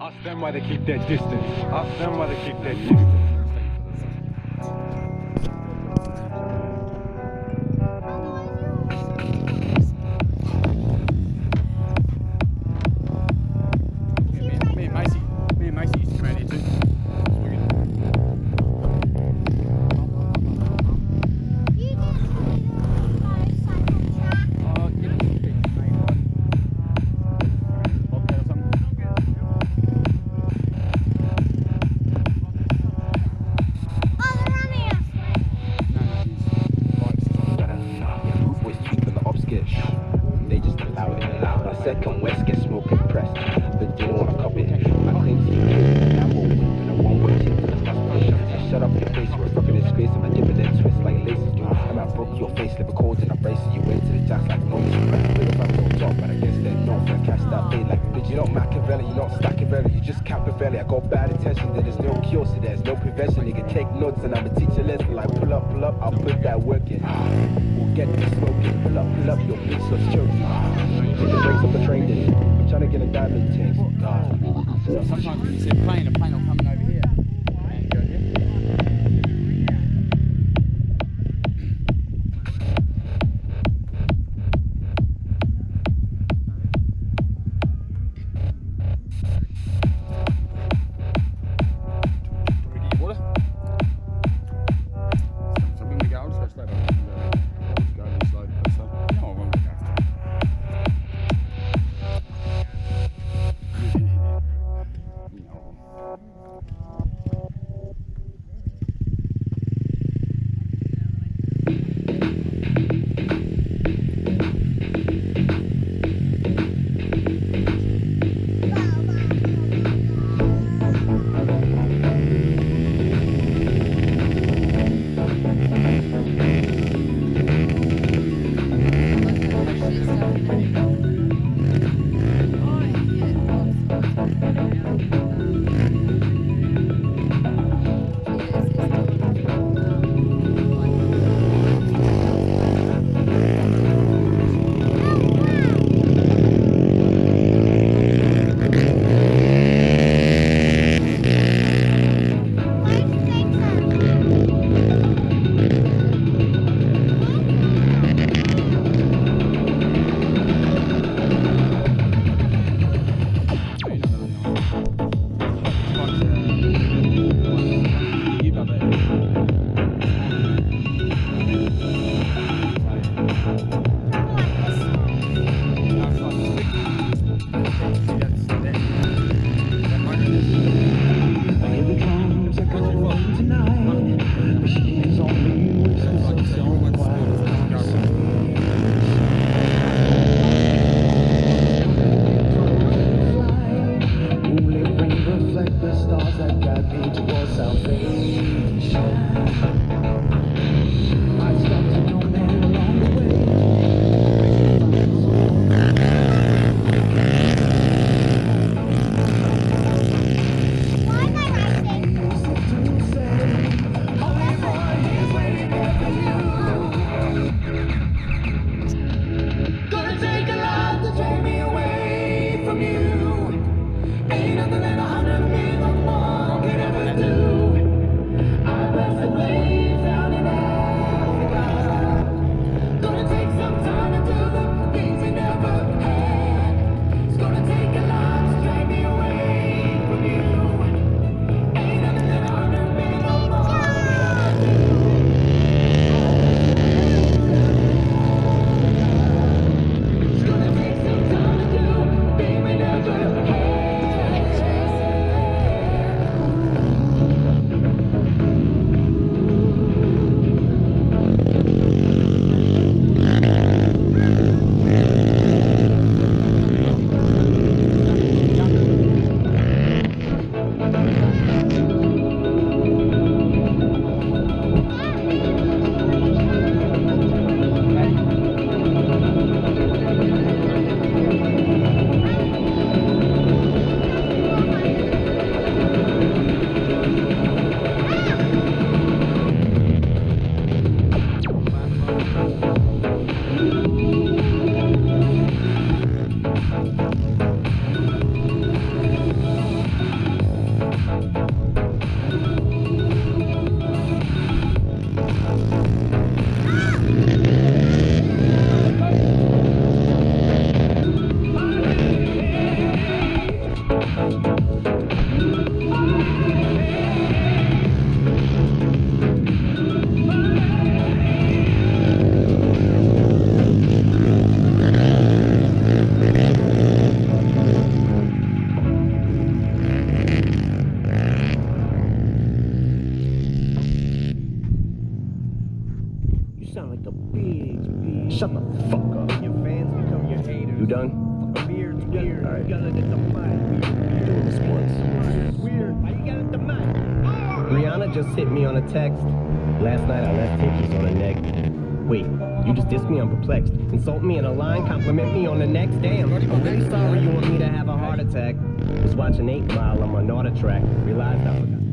Ask them why they keep their distance. Ask them why they keep their distance. Me and Macy used to come out here too. They just allow it. My second West get smoke impressed, but you don't wanna copy it. My claims to you, and I'm always been a one-way shit to the hospital. I shut up your face, you're a fucking disgrace, and my dividend twist like laces do. And I broke your face, liver cold, and I brace you into the jazz like no mission. Big up I'm on top, but I guess they're not for cash that bait like bitch. You're not Machiavelli, you're not Staccavelli, you just Capavelli. I got bad intentions, there's no cure, so there's no prevention. You can take notes, and I'ma teach you a lesson like pull up, I'll put that work in. We'll get the smoking, pull up, your bitch looks choking. Take the brakes off the train, then I'm trying to get a diamond change. Sometimes when you see a plane will coming over here. And go here. Do we get your water? So when we go, I'll just go slow back. Go really slow. No, I won't go after. No. Donna just hit me on a text. Last night I left hinkies on the neck. Wait, you just dissed me, I'm perplexed. Insult me in a line, compliment me on the next. Damn, I'm really sorry you want me to have a heart attack. Was watching 8 Mile on my Nauta track. Realized I forgot.